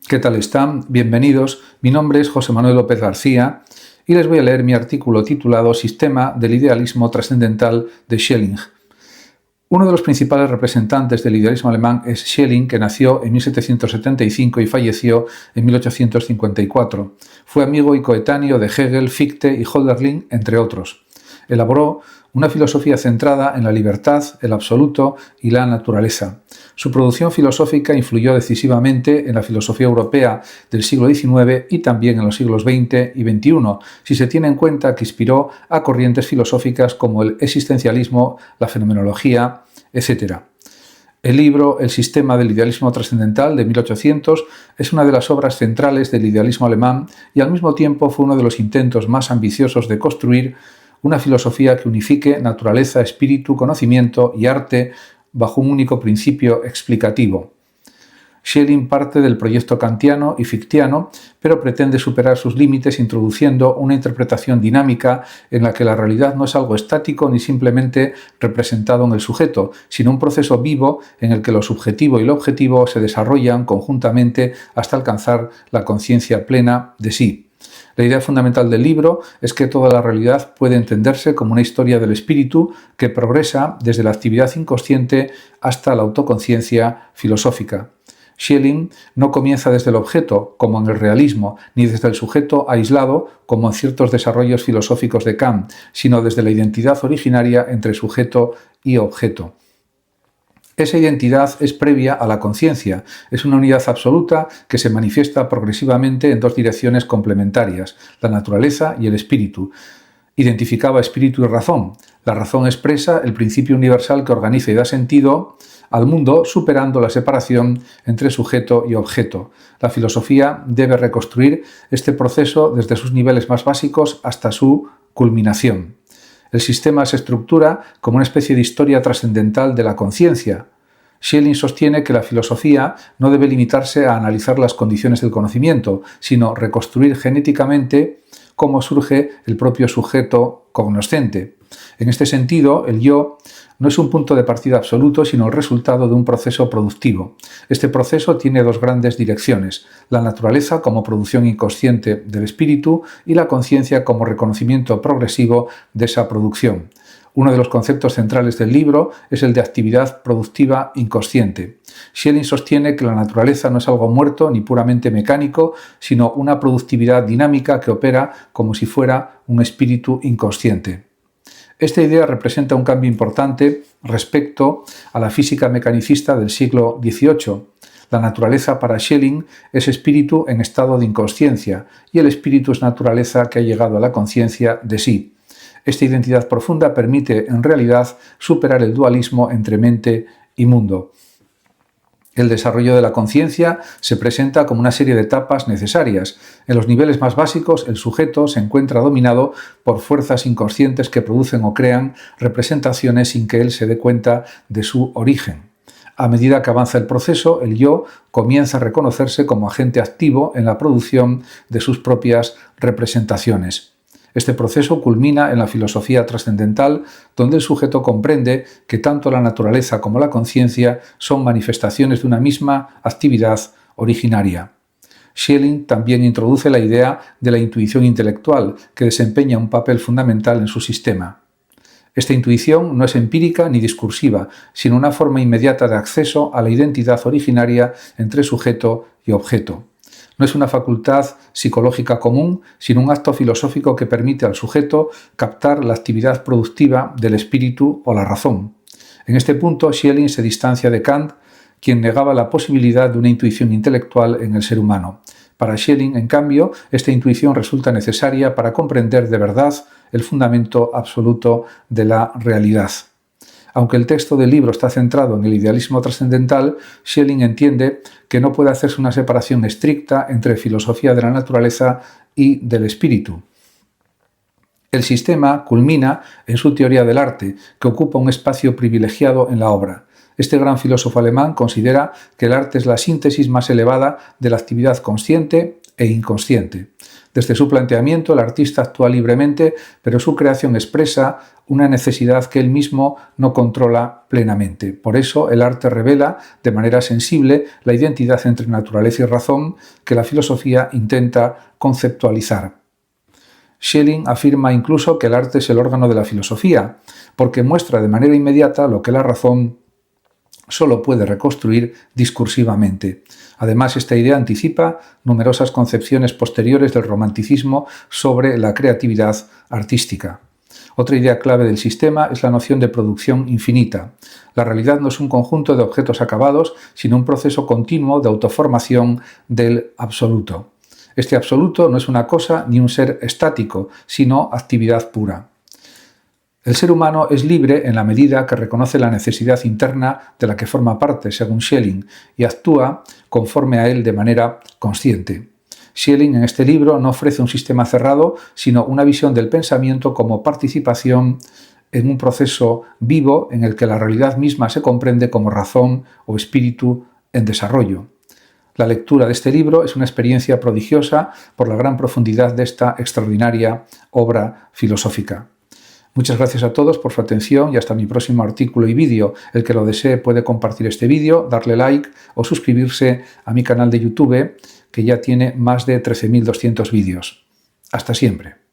¿Qué tal están? Bienvenidos. Mi nombre es José Manuel López García y les voy a leer mi artículo titulado Sistema del idealismo trascendental de Schelling. Uno de los principales representantes del idealismo alemán es Schelling, que nació en 1775 y falleció en 1854. Fue amigo y coetáneo de Hegel, Fichte y Hölderlin, entre otros. Elaboró una filosofía centrada en la libertad, el absoluto y la naturaleza. Su producción filosófica influyó decisivamente en la filosofía europea del siglo XIX y también en los siglos XX y XXI, si se tiene en cuenta que inspiró a corrientes filosóficas como el existencialismo, la fenomenología, etc. El libro El sistema del idealismo trascendental de 1800 es una de las obras centrales del idealismo alemán y al mismo tiempo fue uno de los intentos más ambiciosos de construir una filosofía que unifique naturaleza, espíritu, conocimiento y arte bajo un único principio explicativo. Schelling parte del proyecto kantiano y fictiano, pero pretende superar sus límites introduciendo una interpretación dinámica en la que la realidad no es algo estático ni simplemente representado en el sujeto, sino un proceso vivo en el que lo subjetivo y lo objetivo se desarrollan conjuntamente hasta alcanzar la conciencia plena de sí. La idea fundamental del libro es que toda la realidad puede entenderse como una historia del espíritu que progresa desde la actividad inconsciente hasta la autoconciencia filosófica. Schelling no comienza desde el objeto, como en el realismo, ni desde el sujeto aislado, como en ciertos desarrollos filosóficos de Kant, sino desde la identidad originaria entre sujeto y objeto. Esa identidad es previa a la conciencia, es una unidad absoluta que se manifiesta progresivamente en dos direcciones complementarias, la naturaleza y el espíritu. Identificaba espíritu y razón. La razón expresa el principio universal que organiza y da sentido al mundo, superando la separación entre sujeto y objeto. La filosofía debe reconstruir este proceso desde sus niveles más básicos hasta su culminación. El sistema se estructura como una especie de historia trascendental de la conciencia. Schelling sostiene que la filosofía no debe limitarse a analizar las condiciones del conocimiento, sino reconstruir genéticamente cómo surge el propio sujeto cognoscente. En este sentido, el yo no es un punto de partida absoluto, sino el resultado de un proceso productivo. Este proceso tiene dos grandes direcciones: la naturaleza como producción inconsciente del espíritu y la conciencia como reconocimiento progresivo de esa producción. Uno de los conceptos centrales del libro es el de actividad productiva inconsciente. Schelling sostiene que la naturaleza no es algo muerto ni puramente mecánico, sino una productividad dinámica que opera como si fuera un espíritu inconsciente. Esta idea representa un cambio importante respecto a la física mecanicista del siglo XVIII. La naturaleza para Schelling es espíritu en estado de inconsciencia y el espíritu es naturaleza que ha llegado a la conciencia de sí. Esta identidad profunda permite, en realidad, superar el dualismo entre mente y mundo. El desarrollo de la conciencia se presenta como una serie de etapas necesarias. En los niveles más básicos, el sujeto se encuentra dominado por fuerzas inconscientes que producen o crean representaciones sin que él se dé cuenta de su origen. A medida que avanza el proceso, el yo comienza a reconocerse como agente activo en la producción de sus propias representaciones. Este proceso culmina en la filosofía trascendental, donde el sujeto comprende que tanto la naturaleza como la conciencia son manifestaciones de una misma actividad originaria. Schelling también introduce la idea de la intuición intelectual, que desempeña un papel fundamental en su sistema. Esta intuición no es empírica ni discursiva, sino una forma inmediata de acceso a la identidad originaria entre sujeto y objeto. No es una facultad psicológica común, sino un acto filosófico que permite al sujeto captar la actividad productiva del espíritu o la razón. En este punto, Schelling se distancia de Kant, quien negaba la posibilidad de una intuición intelectual en el ser humano. Para Schelling, en cambio, esta intuición resulta necesaria para comprender de verdad el fundamento absoluto de la realidad. Aunque el texto del libro está centrado en el idealismo trascendental, Schelling entiende que no puede hacerse una separación estricta entre filosofía de la naturaleza y del espíritu. El sistema culmina en su teoría del arte, que ocupa un espacio privilegiado en la obra. Este gran filósofo alemán considera que el arte es la síntesis más elevada de la actividad consciente e inconsciente. Desde su planteamiento, el artista actúa libremente, pero su creación expresa una necesidad que él mismo no controla plenamente. Por eso, el arte revela de manera sensible la identidad entre naturaleza y razón que la filosofía intenta conceptualizar. Schelling afirma incluso que el arte es el órgano de la filosofía, porque muestra de manera inmediata lo que la razón solo puede reconstruir discursivamente. Además, esta idea anticipa numerosas concepciones posteriores del romanticismo sobre la creatividad artística. Otra idea clave del sistema es la noción de producción infinita. La realidad no es un conjunto de objetos acabados, sino un proceso continuo de autoformación del absoluto. Este absoluto no es una cosa ni un ser estático, sino actividad pura. El ser humano es libre en la medida que reconoce la necesidad interna de la que forma parte, según Schelling, y actúa conforme a él de manera consciente. Schelling en este libro no ofrece un sistema cerrado, sino una visión del pensamiento como participación en un proceso vivo en el que la realidad misma se comprende como razón o espíritu en desarrollo. La lectura de este libro es una experiencia prodigiosa por la gran profundidad de esta extraordinaria obra filosófica. Muchas gracias a todos por su atención y hasta mi próximo artículo y vídeo. El que lo desee puede compartir este vídeo, darle like o suscribirse a mi canal de YouTube, que ya tiene más de 13.200 vídeos. Hasta siempre.